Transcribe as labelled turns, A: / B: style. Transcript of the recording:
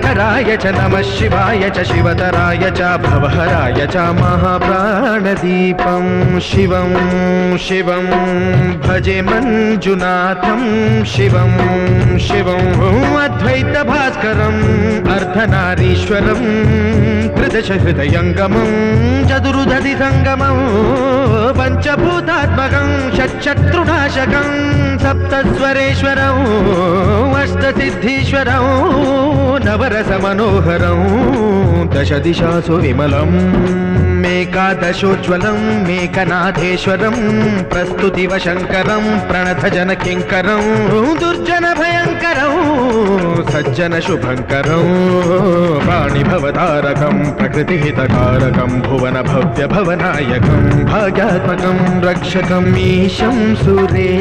A: शङ्कराय च नमः शिवाय च शिवतराय च भवहराय च महाप्राणदीपं शिवं शिवं भजे मञ्जुनाथं शिवं शिवं अद्वैतभास्करम् अर्धनारीश्वरं त्रिदशहृदयङ्गमं चतुर्दधिसङ्गमं पञ्चभूतात्मकं षट्शत्रुनाशकं सप्तस्वरेश्वरं अष्टसिद्धीश्वरं नवरसमनोहरं दशदिशासु विमलं मेकादशोज्ज्वलं मेकनाथेश्वरं प्रस्तुतिव शङ्करं प्रणतजनकिङ्करं दुर्जनभयङ्करं सज्जनशुभङ्करं वाणिभवतारकं प्रकृतिहितकारकं भुवनभव्यभवनायकं भाग्यात्मकं रक्षकम् ईशं सुरेश